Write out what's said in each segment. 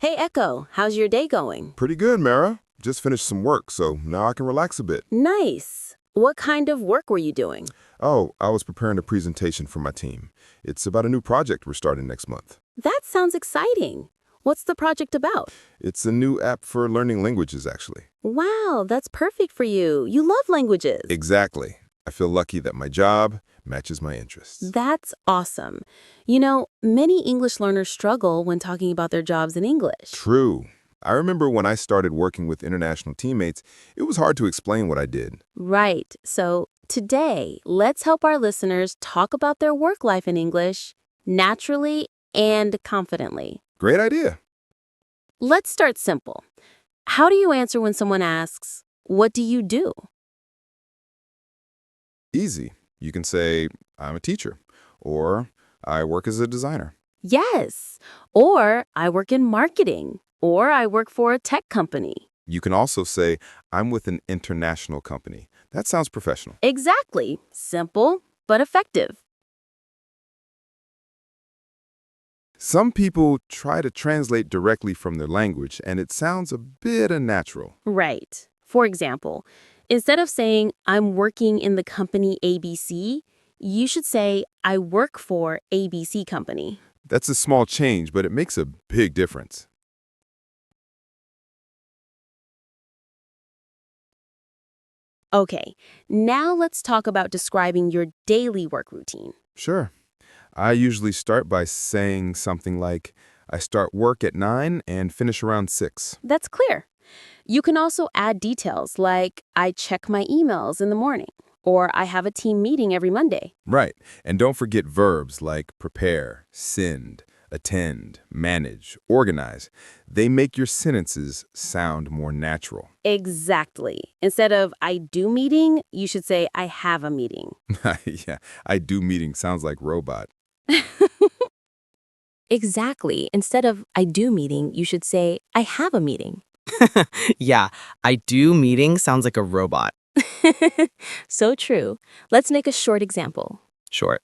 Hey Echo, how's your day going? Pretty good, Mara. Just finished some work, so now I can relax a bit. Nice. What kind of work were you doing? Oh, I was preparing a presentation for my team. It's about a new project we're starting next month. That sounds exciting. What's the project about? It's a new app for learning languages, actually. Wow, that's perfect for you. You love languages. Exactly. I feel lucky that my job matches my interests. That's awesome. Many English learners struggle when talking about their jobs in English. True. I remember when I started working with international teammates, it was hard to explain what I did. Right. So today, let's help our listeners talk about their work life in English naturally and confidently. Great idea. Let's start simple. How do you answer when someone asks, "What do you do?" Easy. You can say, I'm a teacher, or I work as a designer. Yes. Or I work in marketing. Or I work for a tech company. You can also say, I'm with an international company. That sounds professional. Exactly. Simple, but effective. Some people try to translate directly from their language, and it sounds a bit unnatural. Right. For example, instead of saying, "I'm working in the company ABC," you should say, "I work for ABC Company." That's a small change, but it makes a big difference. Okay, now let's talk about describing your daily work routine. Sure. I usually start by saying something like, I start work at 9 and finish around 6. That's clear. You can also add details like, "I check my emails in the morning," or "I have a team meeting every Monday." Right. And don't forget verbs like prepare, send, attend, manage, organize. They make your sentences sound more natural. Exactly. Instead of "I do meeting," you should say "I have a meeting." Yeah, I do meeting sounds like robot. Exactly. Instead of "I do meeting," you should say "I have a meeting." Yeah, I do meeting sounds like a robot. So true. Let's make a short example. Short.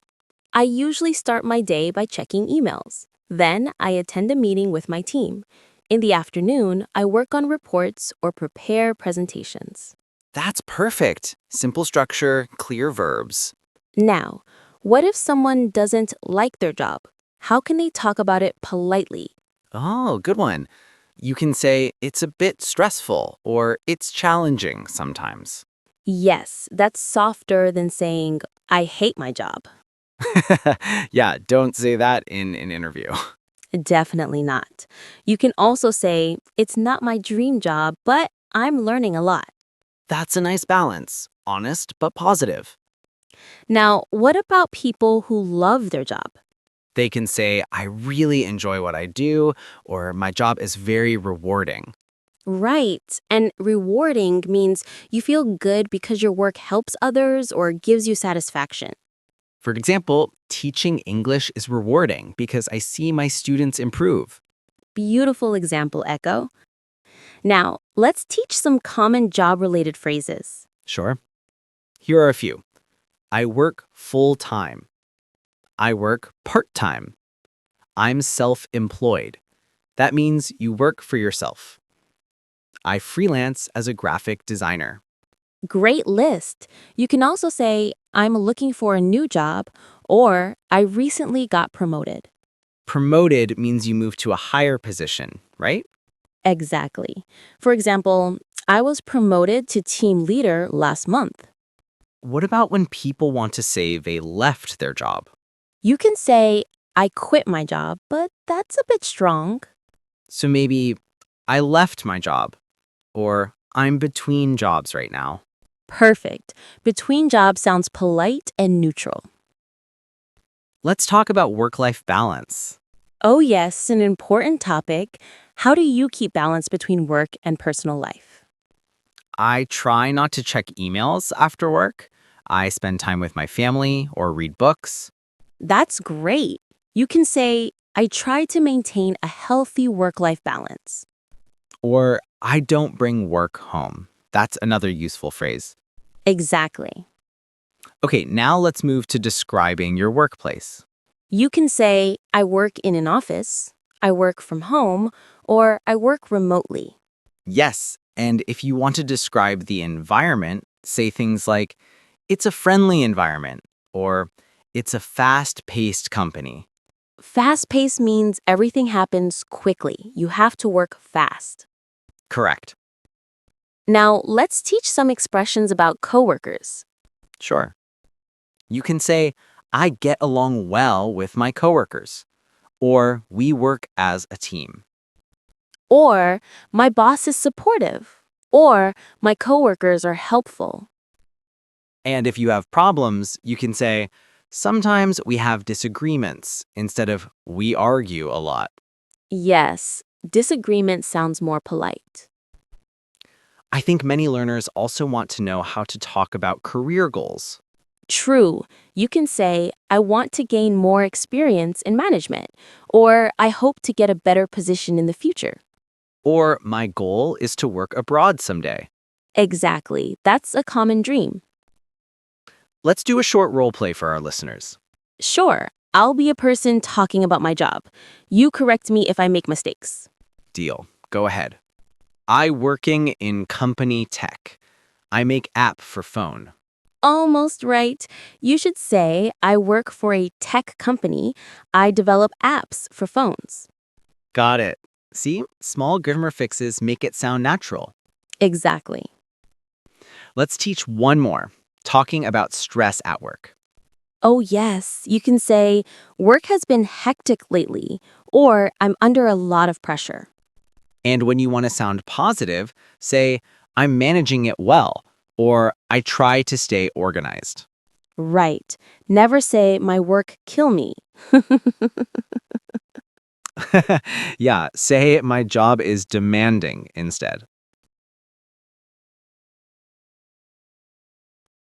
I usually start my day by checking emails. Then I attend a meeting with my team. In the afternoon, I work on reports or prepare presentations. That's perfect. Simple structure, clear verbs. Now, what if someone doesn't like their job? How can they talk about it politely? Oh, good one. You can say it's a bit stressful or it's challenging sometimes. Yes, that's softer than saying, "I hate my job." Yeah, don't say that in an interview. Definitely not. You can also say, "It's not my dream job, but I'm learning a lot." That's a nice balance. Honest but positive. Now, what about people who love their job? They can say, I really enjoy what I do, or my job is very rewarding. Right. And rewarding means you feel good because your work helps others or gives you satisfaction. For example, teaching English is rewarding because I see my students improve. Beautiful example, Echo. Now, let's teach some common job-related phrases. Sure. Here are a few. I work full-time. I work part-time. I'm self-employed. That means you work for yourself. I freelance as a graphic designer. Great list. You can also say, "I'm looking for a new job," or "I recently got promoted." Promoted means you move to a higher position, right? Exactly. For example, "I was promoted to team leader last month." What about when people want to say they left their job? You can say, "I quit my job," but that's a bit strong. So maybe, I left my job, or I'm between jobs right now. Perfect. Between jobs sounds polite and neutral. Let's talk about work-life balance. Oh, yes, an important topic. How do you keep balance between work and personal life? I try not to check emails after work. I spend time with my family or read books. That's great. You can say, "I try to maintain a healthy work-life balance." Or I don't bring work home. That's another useful phrase. Exactly. Okay, now let's move to describing your workplace. You can say, "I work in an office," I work from home, or I work remotely. Yes, and if you want to describe the environment, say things like, it's a friendly environment, or it's a fast-paced company. Fast pace means everything happens quickly. You have to work fast. Correct. Now, let's teach some expressions about coworkers. Sure. You can say, I get along well with my coworkers, or we work as a team. Or, my boss is supportive. Or, my coworkers are helpful. And if you have problems, you can say, sometimes we have disagreements instead of we argue a lot. Yes, disagreement sounds more polite. I think many learners also want to know how to talk about career goals. True, you can say, I want to gain more experience in management, or I hope to get a better position in the future. Or my goal is to work abroad someday. Exactly, that's a common dream. Let's do a short role play for our listeners. Sure, I'll be a person talking about my job. You correct me if I make mistakes. Deal. Go ahead. I working in company tech. I make app for phone. Almost right. You should say, I work for a tech company. I develop apps for phones. Got it. See, small grammar fixes make it sound natural. Exactly. Let's teach one more, talking about stress at work. Oh, yes, you can say, work has been hectic lately, or I'm under a lot of pressure. And when you want to sound positive, say, I'm managing it well, or I try to stay organized. Right. Never say, my work kill me. Yeah, say my job is demanding instead.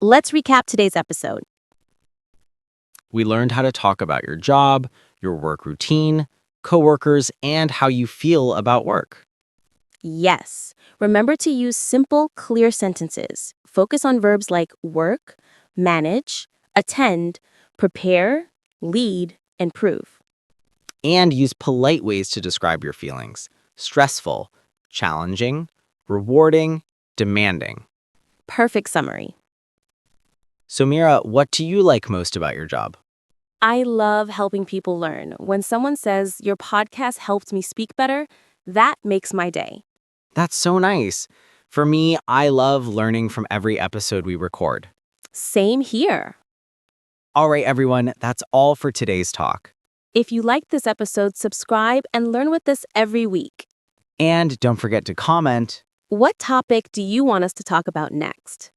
Let's recap today's episode. We learned how to talk about your job, your work routine, coworkers, and how you feel about work. Yes. Remember to use simple, clear sentences. Focus on verbs like work, manage, attend, prepare, lead, and prove. And use polite ways to describe your feelings: stressful, challenging, rewarding, demanding. Perfect summary. So, Mira, what do you like most about your job? I love helping people learn. When someone says, your podcast helped me speak better, that makes my day. That's so nice. For me, I love learning from every episode we record. Same here. All right, everyone, that's all for today's talk. If you liked this episode, subscribe and learn with us every week. And don't forget to comment. What topic do you want us to talk about next?